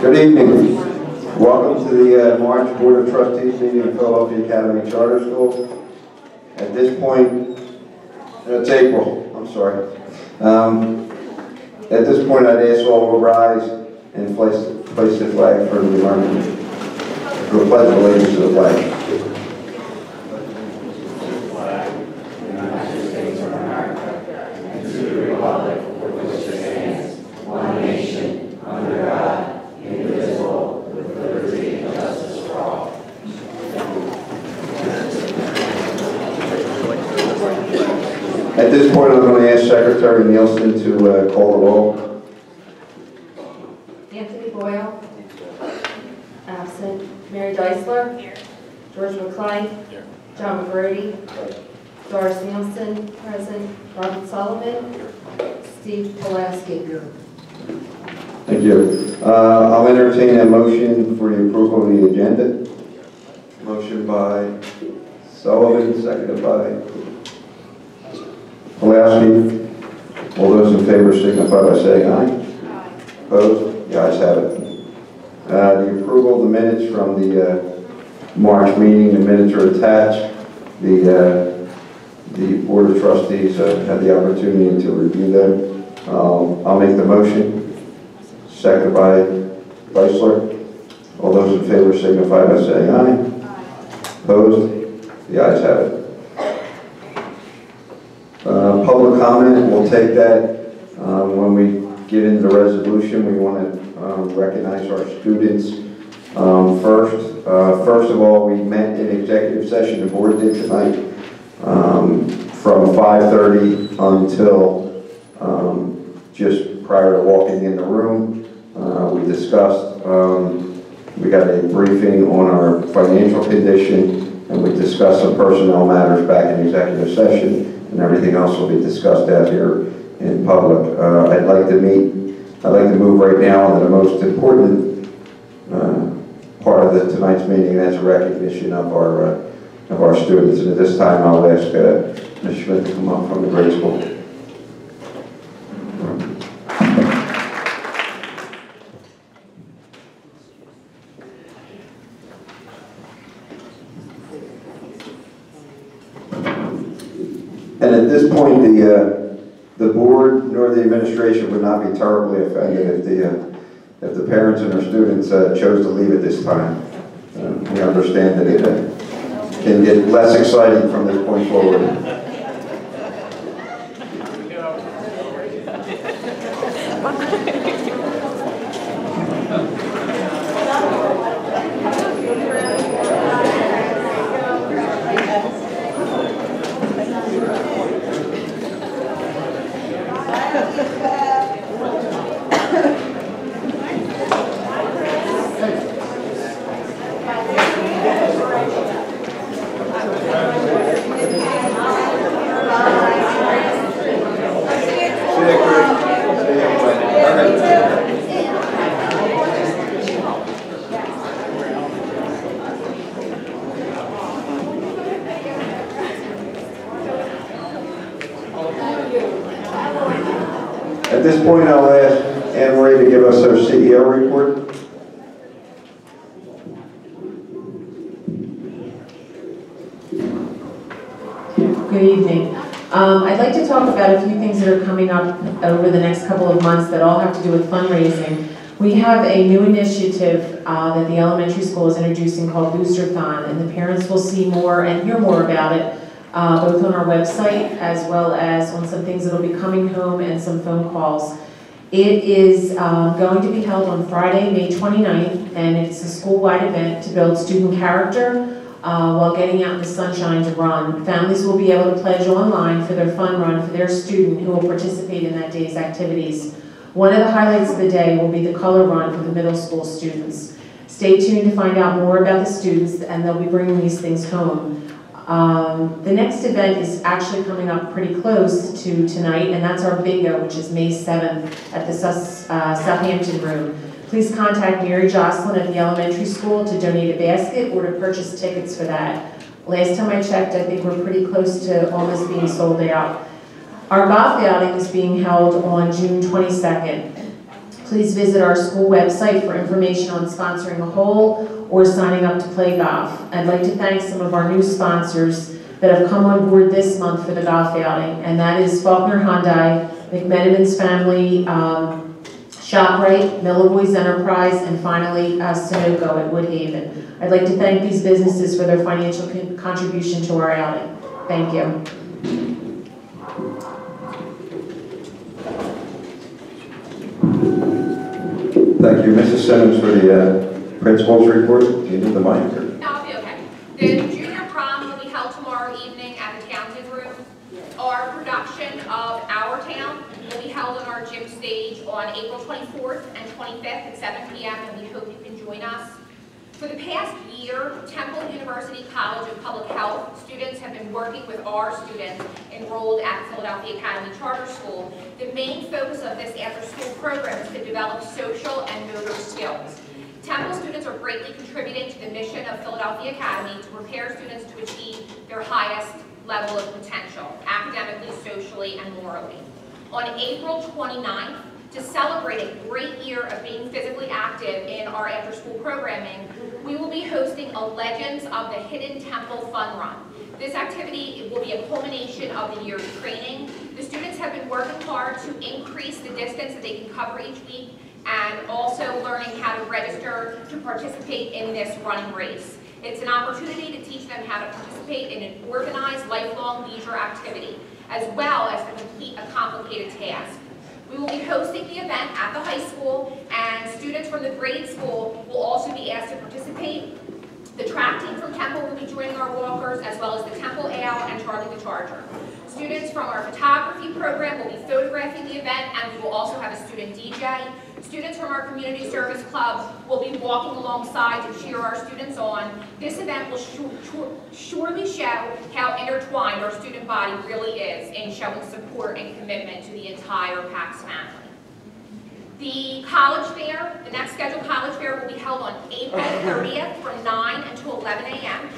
Good evening. Welcome to the March Board of Trustees meeting in Philadelphia Academy Charter School. At this point, it's April, I'm sorry. At this point, I'd ask all to rise and place the flag for the American, for pledge allegiance to the flag. At this point, I'm going to ask Secretary Nielsen to call the roll. Anthony Boyle. Absent. Mary Deisler. Here. George McClyde. Here. John McGrody. Doris Nielsen. Present. Robert Sullivan. Here. Steve Pulaski. Here. Thank you. I'll entertain a motion for the approval of the agenda. Motion by Sullivan, seconded by Pulaski. All those in favor signify by saying aye. Aye. Opposed? The ayes have it. The approval of the minutes from the March meeting, the minutes are attached. The Board of Trustees had the opportunity to review them. I'll make the motion. Seconded by Deisler. All those in favor signify by saying aye. Aye. Opposed? The ayes have it. Public comment, we'll take that when we get into the resolution. We want to recognize our students first. First of all, we met in executive session, the board did tonight, from 5:30 until just prior to walking in the room. We discussed, we got a briefing on our financial condition, and we discussed some personnel matters back in executive session. And everything else will be discussed out here in public. I'd like to move right now on to the most important part of tonight's meeting, and that's a recognition of our students. And at this time, I'll ask Ms. Schmidt to come up from the grade school. And at this point, the board nor the administration would not be terribly offended if the parents and their students chose to leave at this time. We understand that it can get less exciting from this point forward. point, I'll ask Anne Marie to give us her CEO report. Good evening. I'd like to talk about a few things that are coming up over the next couple of months that all have to do with fundraising. We have a new initiative that the elementary school is introducing called Boosterthon, and the parents will see more and hear more about it both on our website as well as on some things that will be coming home and some phone calls. It is going to be held on Friday, May 29th, and it's a school-wide event to build student character while getting out in the sunshine to run. Families will be able to pledge online for their fun run for their student who will participate in that day's activities. One of the highlights of the day will be the color run for the middle school students. Stay tuned to find out more about the students, and they'll be bringing these things home. The next event is actually coming up pretty close to tonight, and that's our bingo, which is May 7th at the Southampton Room. Please contact Mary Jocelyn at the elementary school to donate a basket or to purchase tickets for that. Last time I checked, I think we're pretty close to almost being sold out. Our golf outing is being held on June 22nd. Please visit our school website for information on sponsoring a hole or signing up to play golf. I'd like to thank some of our new sponsors that have come on board this month for the golf outing, and that is Faulkner Hyundai, McMenamin's Family, ShopRite, Miller Boys Enterprise, and finally Sunoco at Woodhaven. I'd like to thank these businesses for their financial contribution to our outing. Thank you. Thank you, Mrs. Simmons, for the principal's report. Do you need the mic? Or? No, I'll be okay. The junior prom will be held tomorrow evening at the Townsend Room. Our production of Our Town will be held on our gym stage on April 24th and 25th at 7 p.m. and we hope you can join us. For the past year, Temple University College of Public Health students have been working with our students enrolled at Philadelphia Academy Charter School. The main focus of this after-school program is to develop social and motor skills. Temple students are greatly contributing to the mission of Philadelphia Academy to prepare students to achieve their highest level of potential, academically, socially, and morally. On April 29th, to celebrate a great year of being physically active in our after-school programming, we will be hosting a Legends of the Hidden Temple Fun Run. This activity will be a culmination of the year's training. The students have been working hard to increase the distance that they can cover each week and also learning how to register to participate in this running race. It's an opportunity to teach them how to participate in an organized, lifelong leisure activity, as well as to complete a complicated task. We will be hosting the event at the high school, and students from the grade school will also be asked to participate. The track team from Temple will be joining our walkers, as well as the Temple Owl and Charlie the Charger. Students from our photography program will be photographing the event, and we will also have a student DJ. Students from our community service clubs will be walking alongside to cheer our students on. This event will surely show how intertwined our student body really is in showing support and commitment to the entire PACS family. The college fair, the next scheduled college fair, will be held on April 30th from 9 until 11 a.m.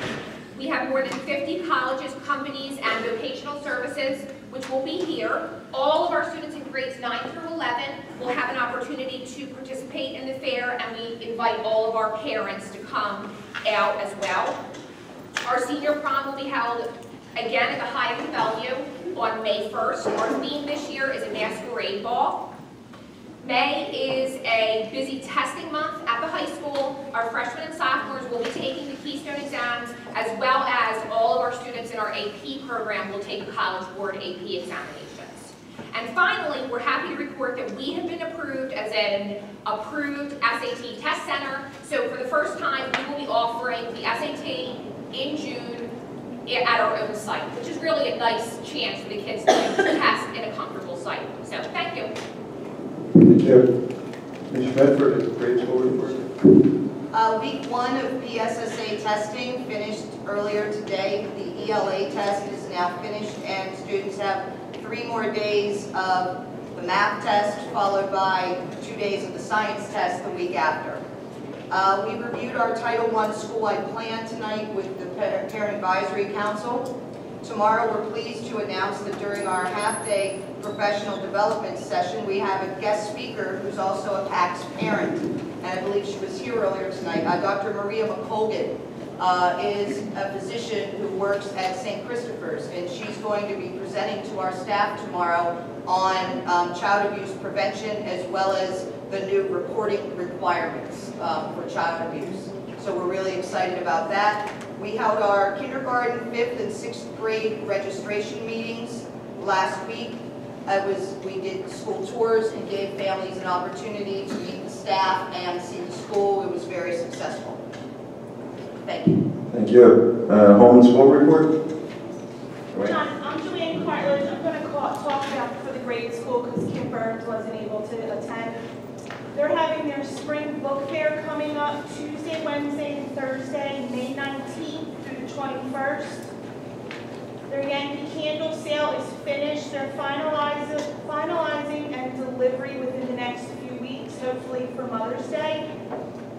We have more than 50 colleges, companies, and vocational services which will be here. All of our students in grades 9 through 11 will have an opportunity to participate in the fair, and we invite all of our parents to come out as well. Our senior prom will be held again at the Hyatt in Bellevue on May 1st. Our theme this year is a masquerade ball. May is a busy testing month at the high school. Our freshmen and sophomores will be taking the Keystone exams, as well as all of our students in our AP program will take the College Board AP examinations. And finally, we're happy to report that we have been approved as an approved SAT test center. So for the first time, we will be offering the SAT in June at our own site, which is really a nice chance for the kids to test in a comfortable site. So thank you. Thank you. Ms. Medford, grade school report. Week 1 of PSSA testing finished earlier today. The ELA test is now finished, and students have 3 more days of the math test, followed by 2 days of the science test the week after. We reviewed our Title I school-wide plan tonight with the Parent Advisory Council. Tomorrow, we're pleased to announce that during our half-day professional development session, we have a guest speaker who's also a PACS parent, and I believe she was here earlier tonight. Dr. Maria McColgan is a physician who works at St. Christopher's, and she's going to be presenting to our staff tomorrow on child abuse prevention, as well as the new reporting requirements for child abuse. So we're really excited about that. We held our kindergarten, 5th and 6th grade registration meetings last week. We did school tours and gave families an opportunity to meet the staff and see the school. It was very successful. Thank you. Thank you. Home and school report? John, I'm Joanne Cartledge. I'm going to talk about for the grade school because Kim Burns wasn't able to attend. They're having their spring book fair coming up Tuesday, Wednesday, and Thursday, May 19th through the 21st. Their Yankee Candle sale is finished. They're finalizing and delivery within the next few weeks, hopefully for Mother's Day.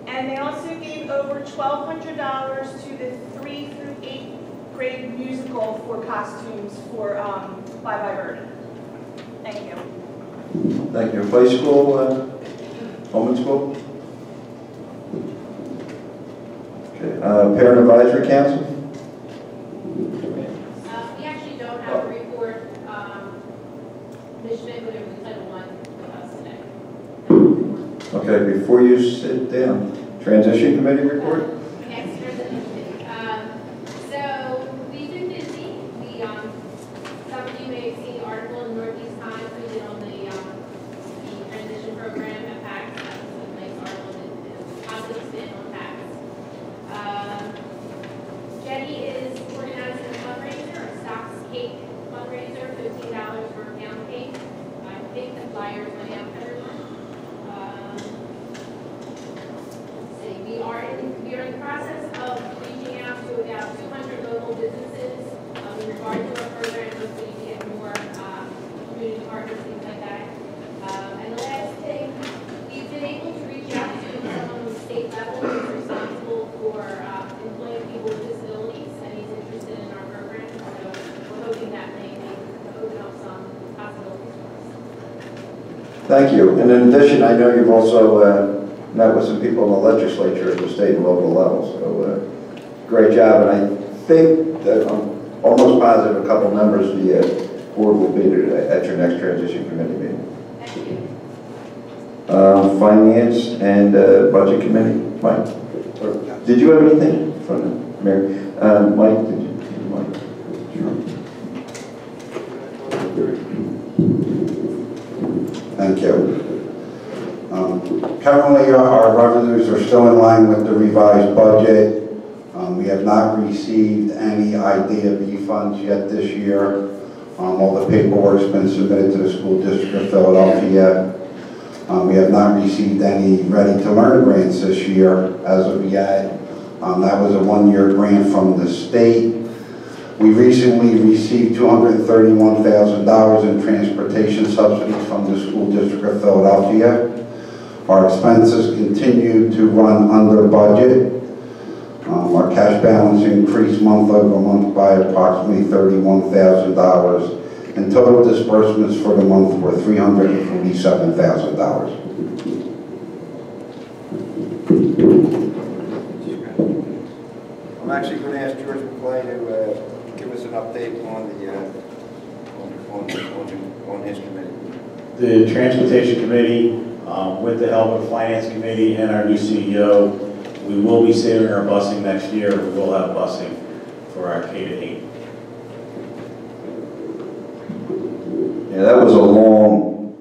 And they also gave over $1,200 to the 3 through 8 grade musical for costumes for Bye Bye Birdie. Thank you. Thank you. Play school, home and school? Okay. Parent Advisory Council? We actually don't have a report. Ms. Schmidt would have Title I with us today. Okay, before you sit down, Transition Committee report? Yes, Transition Committee. So we've been busy. Some of you may have seen the article in the Northeast Times we did on the transition program at PACS. That was a nice article and positive spin on PACS. Jenny is organizing a fundraiser, a Stocks Cake fundraiser, $15 for a pound cake. I think the flyers went out to everyone. We are in the process of reaching out to about 200 local businesses in regard to our program, hopefully to get more community partners, things like that. And the last thing, we've been able to reach out to someone on the state level who's responsible for employing people with disabilities, and he's interested in our program. So we're hoping that may open up some possibilities for us. Thank you. And in addition, I know you've also met with some people in the legislature at the state and local level. So great job. And I think that I'm almost positive a couple members of the board will be at your next Transition Committee meeting. Thank you. Finance and Budget Committee. Mike? Did you have anything from Mary? Mike, did you? Mike? Sure. Thank you. Currently, our revenues are still in line with the revised budget. We have not received any IDEA B funds yet this year. All the paperwork's been submitted to the School District of Philadelphia. We have not received any Ready to Learn grants this year as of yet. That was a one-year grant from the state. We recently received $231,000 in transportation subsidies from the School District of Philadelphia. Our expenses continue to run under budget. Our cash balance increased month over month by approximately $31,000, and total disbursements for the month were $347,000. I'm actually going to ask George McClay to give us an update on on his committee. The Transportation Committee, with the help of the Finance Committee and our new CEO, we will be saving our busing next year. We will have busing for our K-8. Yeah, that was a long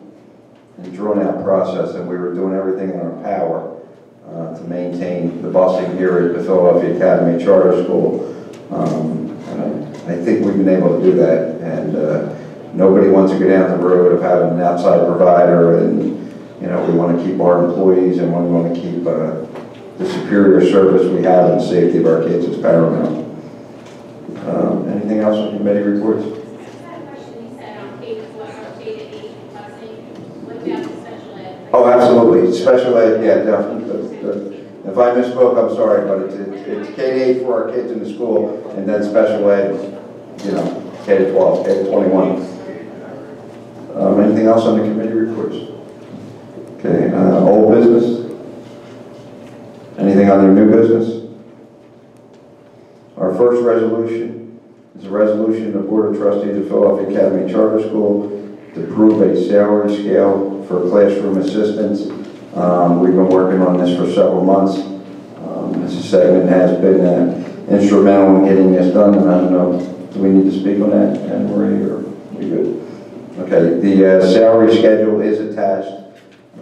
and drawn-out process, and we were doing everything in our power to maintain the busing here at the Philadelphia Academy Charter School. And I think we've been able to do that, and nobody wants to go down the road of having an outside provider, and you know, we want to keep our employees, and we want to keep the superior service we have and the safety of our kids is paramount. Anything else on committee reports? I just had a question. You said on K-12 or K-8 busing. What about the special ed? Oh, absolutely. Special ed, yeah, definitely. If I misspoke, I'm sorry, but it's K-8 for our kids in the school, and then special ed you know, K to 12, K to 21. Anything else on the committee reports? Okay, old business? Anything on their new business? Our first resolution is a resolution of the Board of Trustees of Philadelphia Academy Charter School to approve a salary scale for classroom assistants. We've been working on this for several months. Mrs. Segman has been instrumental in getting this done, and I don't know, do we need to speak on that, Anne Marie, or we good? Okay, the salary schedule is attached,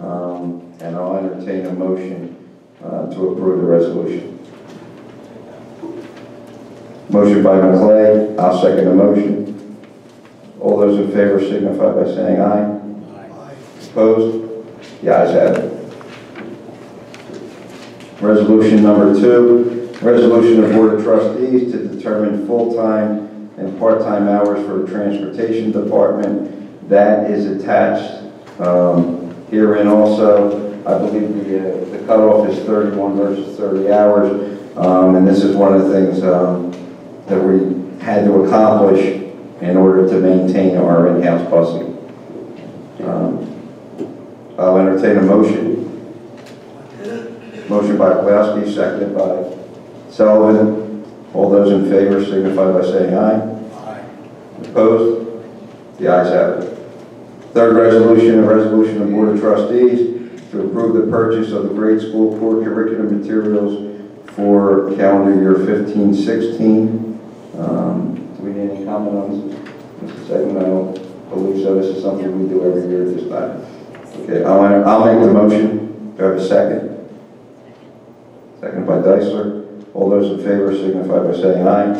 and I'll entertain a motion to approve the resolution. Motion by McClay, I'll second the motion. All those in favor signify by saying aye. Aye. Opposed? The ayes have it. Resolution number 2, resolution of Board of Trustees to determine full-time and part-time hours for the Transportation Department. That is attached herein also. I believe the cutoff is 31 versus 30 hours, and this is one of the things that we had to accomplish in order to maintain our in-house busing. I'll entertain a motion. Motion by Pulaski, seconded by Sullivan. All those in favor signify by saying aye. Aye. Opposed? The ayes have it. Third resolution, a resolution of the Board of Trustees to approve the purchase of the grade school core curriculum materials for calendar year 15-16. Do we need any comment on this? Mr. Segman, I don't believe so. This is something we do every year at this time. Okay, I'll make the motion. Do I have a second? Second by Deisler. All those in favor signify by saying aye.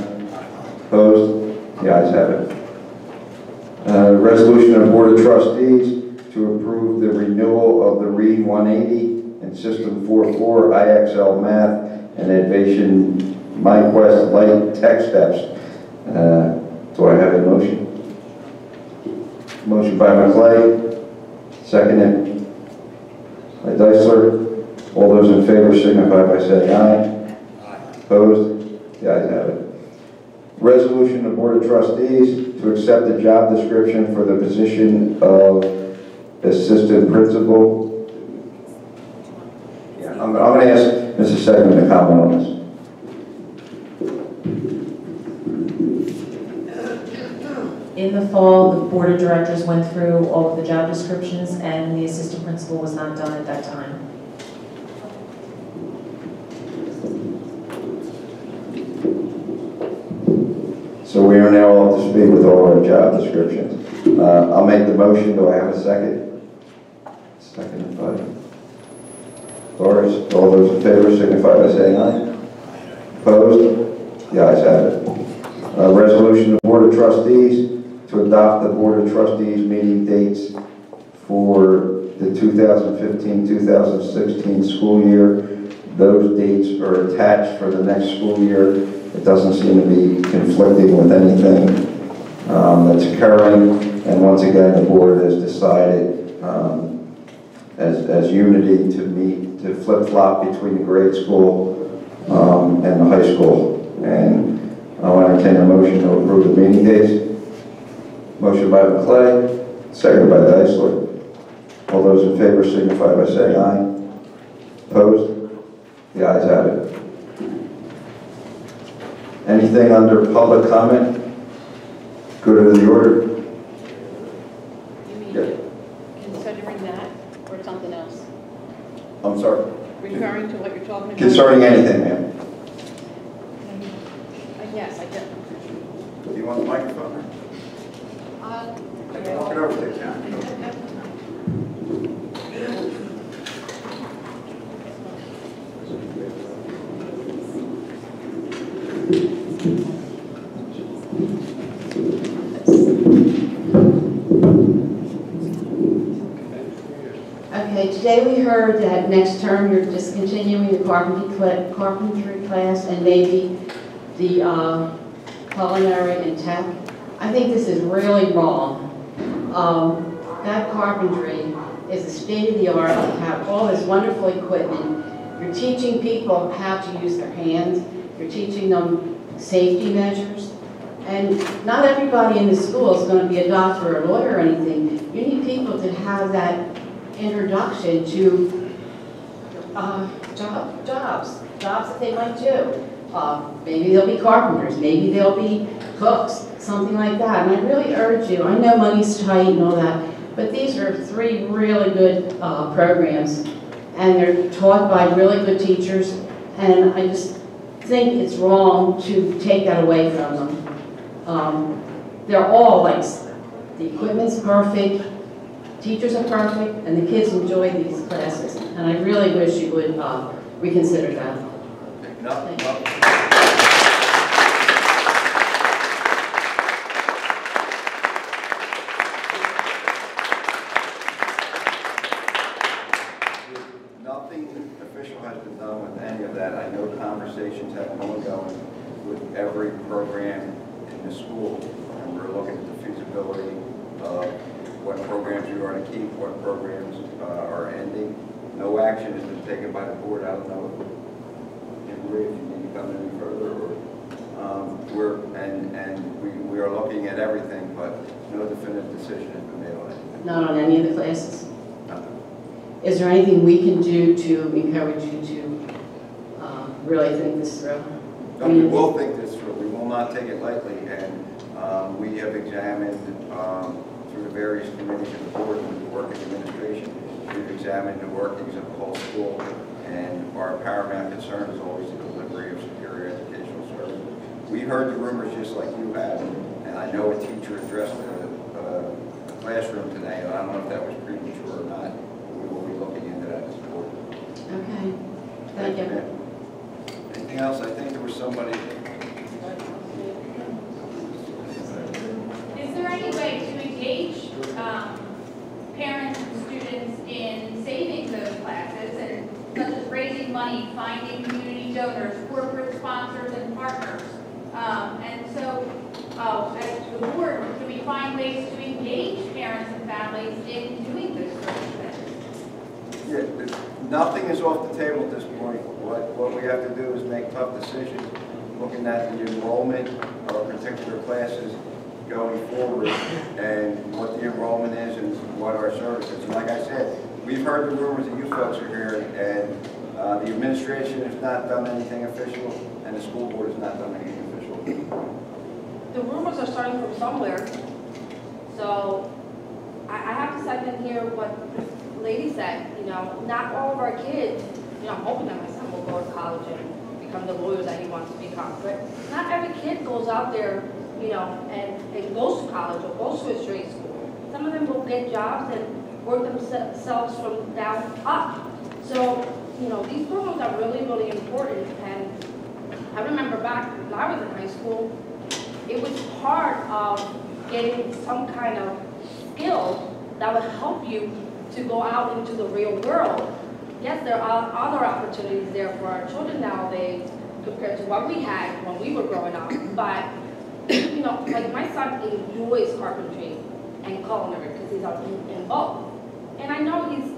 Opposed? The ayes have it. Resolution of the Board of Trustees to approve the renewal of the Read 180 and System 44 IXL Math and Advanced MyQuest Lite Tech Steps. Do I have a motion? Motion by McClay, seconded by Deisler. All those in favor signify by saying aye. Aye. Opposed? The ayes have it. Resolution of the Board of Trustees to accept the job description for the position of Assistant Principal. Yeah, I'm going to ask Mrs. Segman to comment on this. In the fall, the Board of Directors went through all of the job descriptions, and the Assistant Principal was not done at that time. So we are now up to speed with all our job descriptions. I'll make the motion. Do I have a second? Second by Doris. All those in favor signify by saying aye. Opposed? The ayes have it. Resolution of the Board of Trustees to adopt the Board of Trustees meeting dates for the 2015-2016 school year. Those dates are attached for the next school year. It doesn't seem to be conflicting with anything that's occurring. And once again, the board has decided as unity to meet, to flip-flop between the grade school and the high school. And I'll entertain a motion to approve the meeting dates. Motion by McClay, seconded by Deisler. All those in favor signify by saying aye. Opposed? The ayes have it. Anything under public comment? Good to the order. You mean considering that or something else? I'm sorry. Referring to what you're talking about? Concerning anything, ma'am. Yes, I do. Do you want the microphone? Walk it over to the counter. Okay, today we heard that next term you're discontinuing the carpentry class and maybe the culinary and tech. I think this is really wrong. That carpentry is a state-of-the-art. You have all this wonderful equipment. You're teaching people how to use their hands. You're teaching them safety measures. And not everybody in the school is going to be a doctor or a lawyer or anything. You need people to have that introduction to jobs that they might do. Maybe they'll be carpenters, maybe they'll be cooks, something like that. And I really urge you, I know money's tight and all that, but these are 3 really good programs, and they're taught by really good teachers, and I just think it's wrong to take that away from them. They're all like, the equipment's perfect, teachers are perfect, and the kids enjoy these classes, and I really wish you would reconsider that. Nothing official has been done with any of that. I know conversations have been ongoing with every program in the school, and we're looking at the feasibility of what programs we are to keep, what programs are ending. No action has been taken by the board. I don't know if you need to come any further, or we are looking at everything, but no definitive decision has been made on it. Not on any of the classes? Nothing. Is there anything we can do to encourage you to really think this through? No, we will think this through. We will not take it lightly, and we have examined through the various committees of the board and the work of administration. We've examined the workings of the whole school, and our paramount concern is always the delivery of superior educational services. We heard the rumors just like you have, and I know a teacher addressed the classroom today, and I don't know if that was premature or not. We will be looking into that as a board. Okay, thank you. Anything else? I think there was somebody. Is there any way to engage parents and students in saving those classes, and such as raising money, finding community donors, corporate sponsors, and partners? And so, as the board, do we find ways to engage parents and families in doing this sort of thing? Yeah, nothing is off the table at this point. What we have to do is make tough decisions, looking at the enrollment of particular classes going forward, and what the enrollment is and what our services. And like I said, we've heard the rumors that you folks are hearing, and the administration has not done anything official, and the school board has not done anything official. The rumors are starting from somewhere, so I have to second here what the lady said. You know, not all of our kids, you know, I'm hoping that my son will go to college and become the lawyer that he wants to become, but not every kid goes out there, you know, and goes to college or goes to a straight school. Some of them will get jobs and work themselves from down up. So, you know, these programs are really, really important. And I remember back when I was in high school, it was part of getting some kind of skill that would help you to go out into the real world. Yes, there are other opportunities there for our children nowadays compared to what we had when we were growing up. But, you know, like my son enjoys carpentry and culinary because he's in both. And I know he's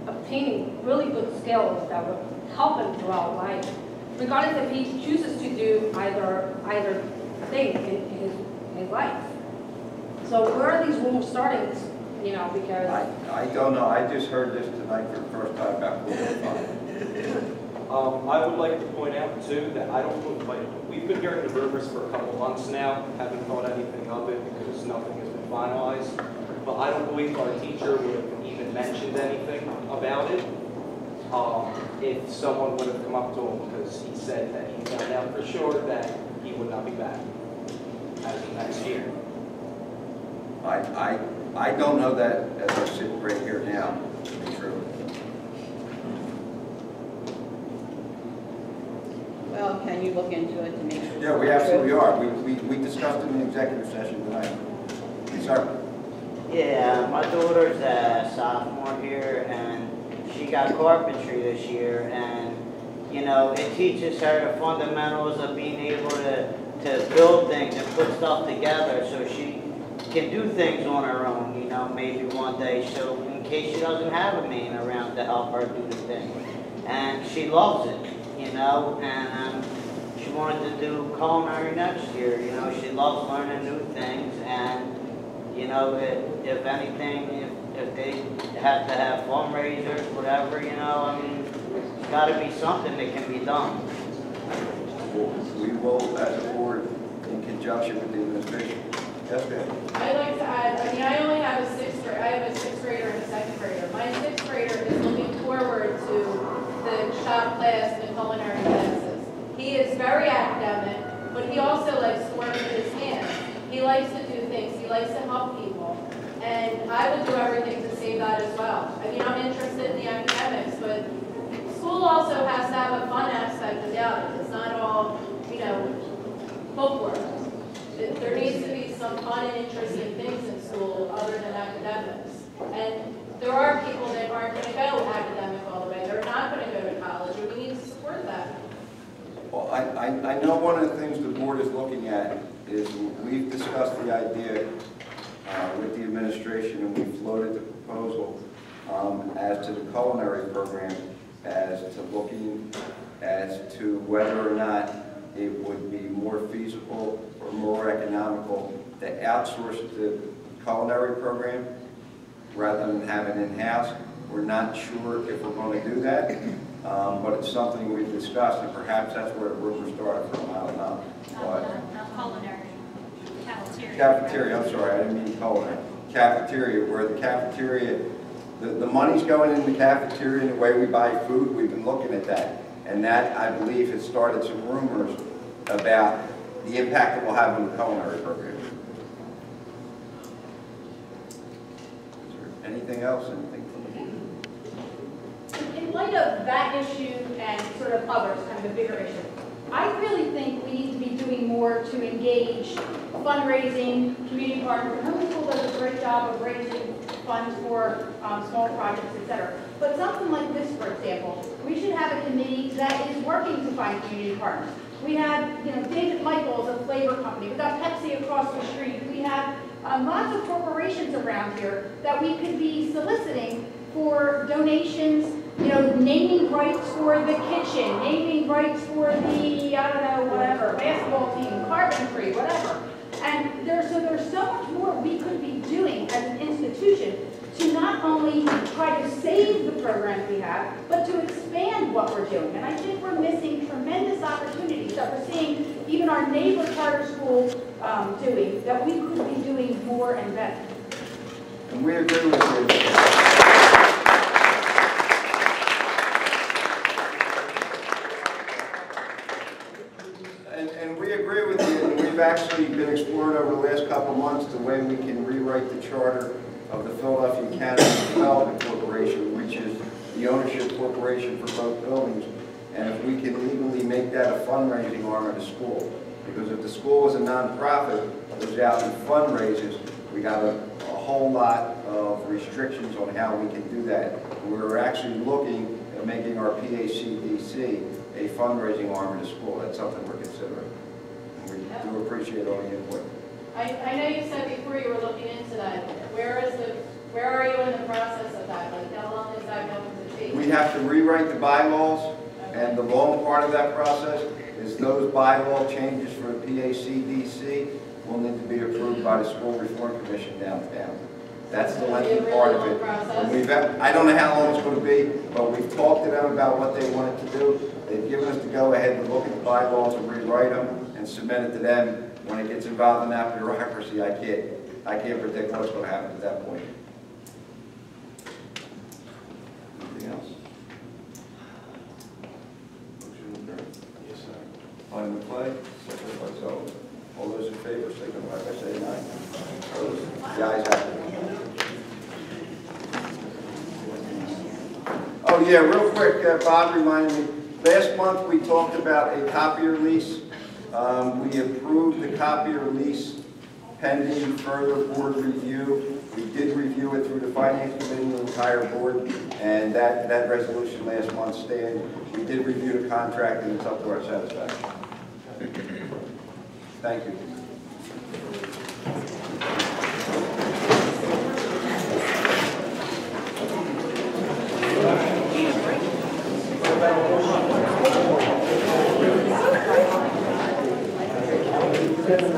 obtaining really good skills that will help him throughout life, regardless if he chooses to do either thing in his life. So where are these rumors starting? You know, because I don't know. I just heard this tonight for the first time about I would like to point out too that I don't look like we've been hearing the rumors for a couple months now. Haven't thought anything of it because nothing has been finalized. But I don't believe our teacher would have even mentioned anything about it if someone would have come up to him, because he said that he found out for sure that he would not be back as of next year. I don't know that as I sit right here now, to be true. Well, can you look into it to make sure? Yeah, we absolutely are. We discussed it in the executive session tonight. Sir? Yeah, my daughter's a sophomore here, and she got carpentry this year, and, you know, it teaches her the fundamentals of being able to build things and put stuff together so she can do things on her own, you know, maybe one day she'll, in case she doesn't have a man around to help her do the thing. And she loves it, you know, and she wanted to do culinary next year. You know, she loves learning new things, and you know, if anything, if they have to have fundraisers, whatever, you know, I mean, it's got to be something that can be done. We will, as a board, in conjunction with the administration. Yes, ma'am. I'd like to add, I mean, I only have a sixth grader, I have a sixth grader and a second grader. My sixth grader is looking forward to the shop class and the culinary classes. He is very academic, but he also likes to work with his hands. He likes to do things, he likes to help people. And I will do everything to save that as well. I mean, I'm interested in the academics, but school also has to have a fun aspect about it. It's not all, you know, bookwork. There needs to be some fun and interesting things in school other than academics. And there are people that aren't going to go academic all the way. They're not going to go to college, and we need to support that. Well, I know one of the things the board is looking at is we've discussed the idea with the administration, and we floated the proposal as to the culinary program, as to looking as to whether or not it would be more feasible or more economical to outsource the culinary program rather than have it in-house. We're not sure if we're going to do that, but it's something we've discussed, and perhaps that's where the rumor started from. I don't know. Not culinary, cafeteria. Cafeteria, I'm sorry, I didn't mean culinary. Cafeteria, where the cafeteria, the money's going in the cafeteria and the way we buy food, we've been looking at that. And that, I believe, has started some rumors about the impact it will have on the culinary program. Is there anything else? Anything from the board? In light of that issue and sort of others, kind of a bigger issue, I really think we need to be doing more to engage fundraising, community partners. Homeschool does a great job of raising funds for small projects, etc. But something like this, for example, we should have a committee that is working to find community partners. We have, you know, David Michaels, a flavor company. We've got Pepsi across the street. We have lots of corporations around here that we could be soliciting for donations, you know, naming rights for the kitchen, naming rights for the, I don't know, whatever, basketball team, carpentry, whatever. And there's so much more we could be doing as an institution to not only try to save the programs we have, but to expand what we're doing. And I think we're missing tremendous opportunities that we're seeing even our neighbor charter schools doing, that we could be doing more and better. And we agree with you. And we agree with you, and we've actually been exploring over the last couple of months the way we can rewrite the charter of the Philadelphia Cannabis Development Corporation, which is the ownership corporation for both buildings, and if we can legally make that a fundraising arm of the school. Because if the school is a nonprofit, goes out and fundraises, we got a whole lot of restrictions on how we can do that. We're actually looking at making our PACDC a fundraising arm of the school. That's something we're considering. And we do appreciate all the input. I know you said before you were looking into that. Where are you in the process of that? Like, how long is that going to take? We have to rewrite the bylaws, and the long part of that process is those bylaw changes for the PACDC will need to be approved by the School Reform Commission downtown. That's the lengthy part of it. And I don't know how long it's going to be, but we've talked to them about what they wanted to do. They've given us the go-ahead to look at the bylaws and rewrite them and submit it to them. When it gets involved in that bureaucracy, I can't predict what's going to happen at that point. Anything else? Motion adjourned. Yes, sir. On the play, second by Sullivan. All those in favor, signify by saying aye. Opposed? The ayes have it. Oh yeah, real quick, Bob reminded me, last month we talked about a copier lease. We approved the copier lease pending further board review. We did review it through the Finance Committee, the entire board, and that resolution last month stands. We did review the contract, and it's up to our satisfaction. Thank you. good enough.